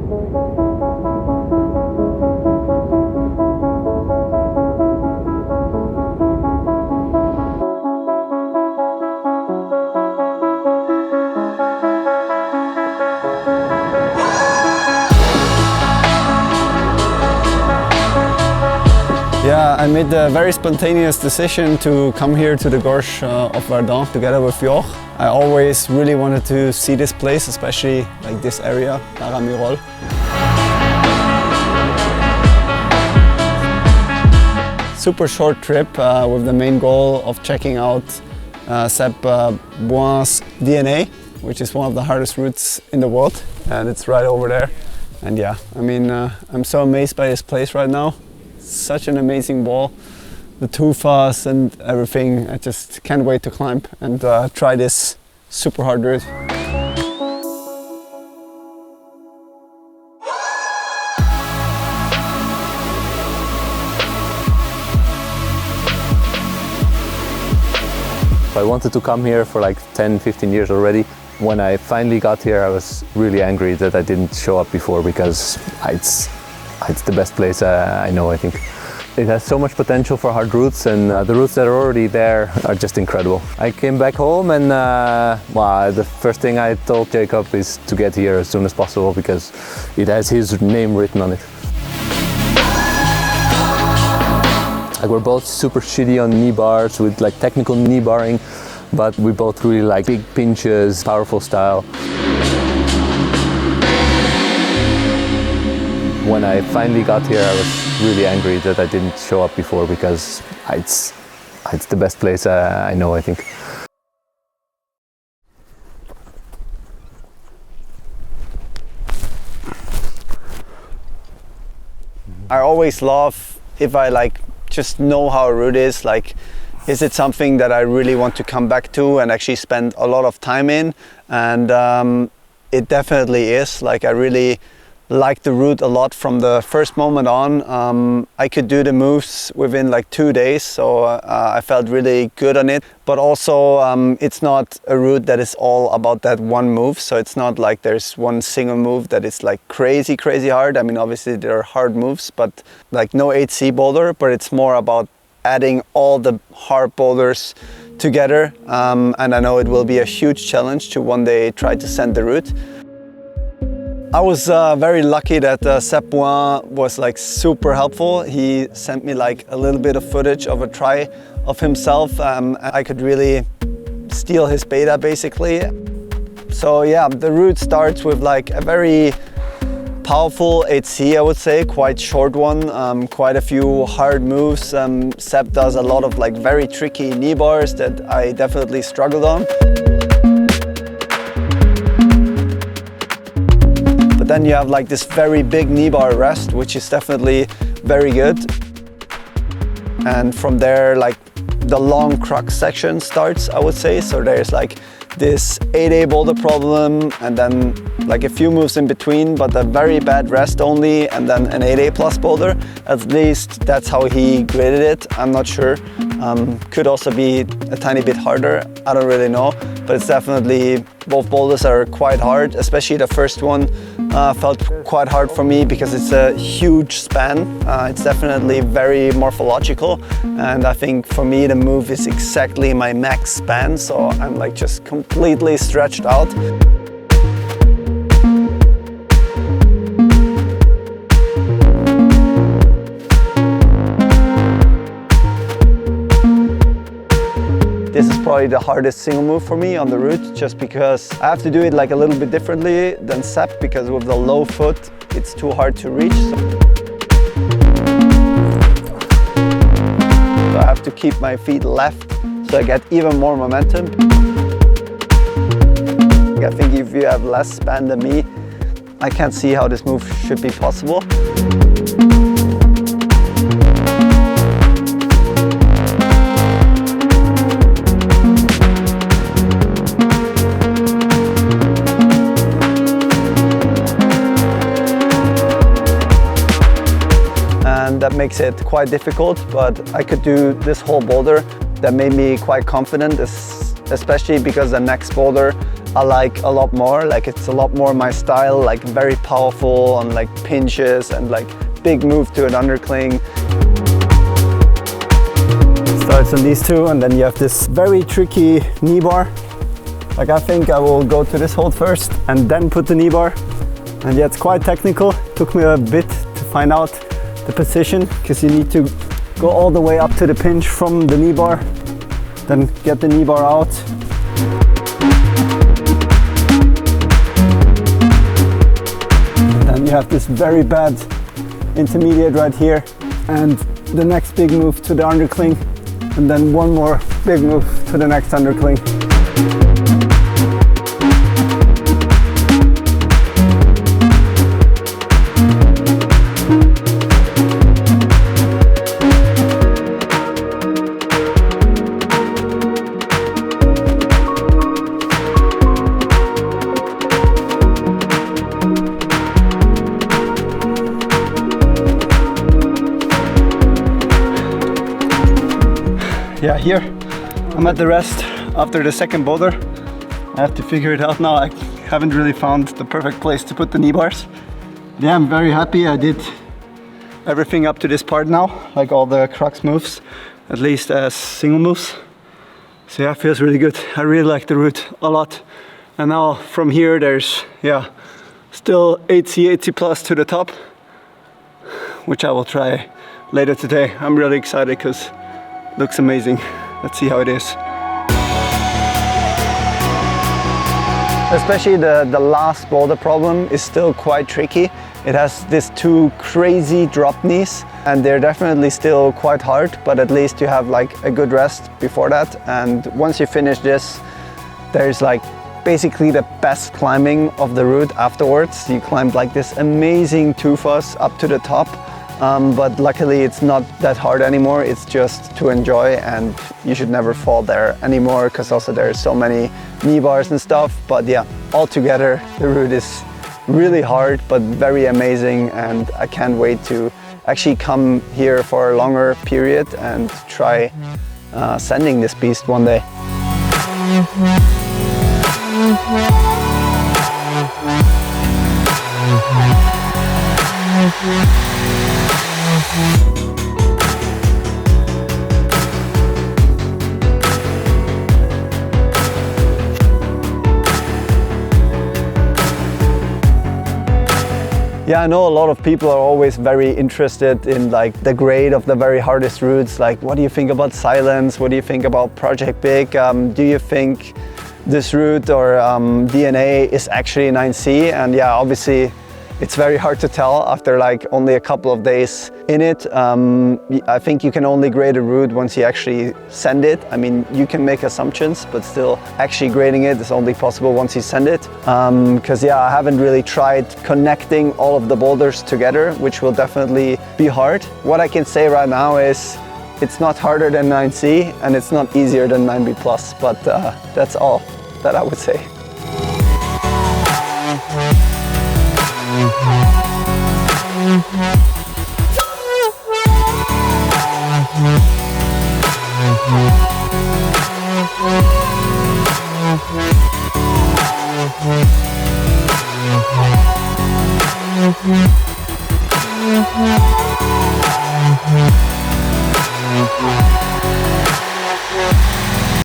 Yeah, I made a very spontaneous decision to come here to the Gorge of Verdun together with Joch. I always really wanted to see this place, especially like this area, Ramirole. Super short trip with the main goal of checking out Seb Bouin's DNA, which is one of the hardest routes in the world, and it's right over there. And yeah, I mean, I'm so amazed by this place right now. Such an amazing wall, the tufas and everything. I just can't wait to climb and try this super hard route. I wanted to come here for like 10-15 years already. When I finally got here, I was really angry that I didn't show up before, because it's the best place I know, I think. It has so much potential for hard routes, and the routes that are already there are just incredible. I came back home and well, the first thing I told Jakob is to get here as soon as possible, because it has his name written on it. Like, we're both super shitty on knee bars with like technical knee barring, but we both really like big pinches, powerful style. When I finally got here, I was really angry that I didn't show up before, because it's the best place I know, I think. I always love if I like just know how a route is, like, is it something that I really want to come back to and actually spend a lot of time in? And it definitely is. Like, I really like the route a lot from the first moment on. I could do the moves within like 2 days, so I felt really good on it. But also it's not a route that is all about that one move, so it's not like there's one single move that is like crazy hard. I mean, obviously there are hard moves, but like no 8C boulder, but it's more about adding all the hard boulders together. And I know it will be a huge challenge to one day try to send the route. I was very lucky that Seb Bouin was like super helpful. He sent me like a little bit of footage of a try of himself. I could really steal his beta basically. So yeah, the route starts with like a very powerful 8C, I would say, quite short one, quite a few hard moves. Seb does a lot of like very tricky knee bars that I definitely struggled on. Then you have like this very big knee bar rest, which is definitely very good. And from there, like the long crux section starts, I would say. So there's like this 8A boulder problem, and then like a few moves in between, but a very bad rest only, and then an 8A plus boulder. At least that's how he graded it. I'm not sure. Could also be a tiny bit harder. I don't really know, but it's definitely, both boulders are quite hard, especially the first one felt quite hard for me because it's a huge span. It's definitely very morphological, and I think for me the move is exactly my max span, so I'm like just completely stretched out. This is probably the hardest single move for me on the route, just because I have to do it like a little bit differently than Seb, because with the low foot it's too hard to reach. So I have to keep my feet left so I get even more momentum. I think if you have less span than me, I can't see how this move should be possible. And that makes it quite difficult, but I could do this whole boulder. That made me quite confident, especially because the next boulder I like a lot more. Like it's a lot more my style, like very powerful on like pinches and like big move to an undercling. Starts on these two, and then you have this very tricky knee bar. Like I think I will go to this hold first and then put the knee bar. And yeah, it's quite technical. It took me a bit to find out the position, because you need to go all the way up to the pinch from the knee bar, then get the knee bar out. And then you have this very bad intermediate right here, and the next big move to the undercling, and then one more big move to the next undercling. Yeah, here I'm at the rest after the second boulder. I have to figure it out now. I haven't really found the perfect place to put the knee bars. Yeah, I'm very happy. I did everything up to this part now, like all the crux moves, at least as single moves. So yeah, it feels really good. I really like the route a lot. And now from here there's, yeah, still 80 plus to the top, which I will try later today. I'm really excited because looks amazing. Let's see how it is. Especially the last boulder problem is still quite tricky. It has these two crazy drop knees, and they're definitely still quite hard, but at least you have like a good rest before that. And once you finish this, there's like basically the best climbing of the route afterwards. You climb like this amazing two-fuss up to the top. But luckily it's not that hard anymore. It's just to enjoy, and you should never fall there anymore, because also there's so many knee bars and stuff. But yeah, altogether the route is really hard but very amazing, and I can't wait to actually come here for a longer period and try sending this beast one day. Yeah, I know a lot of people are always very interested in like the grade of the very hardest routes. Like, what do you think about Silence? What do you think about Project Big? Do you think this route or DNA is actually 9C? And yeah, obviously it's very hard to tell after like only a couple of days in it. I think you can only grade a route once you actually send it. I mean, you can make assumptions, but still actually grading it is only possible once you send it. Because yeah, I haven't really tried connecting all of the boulders together, which will definitely be hard. What I can say right now is it's not harder than 9C and it's not easier than 9B+, but that's all that I would say. Mm-hmm.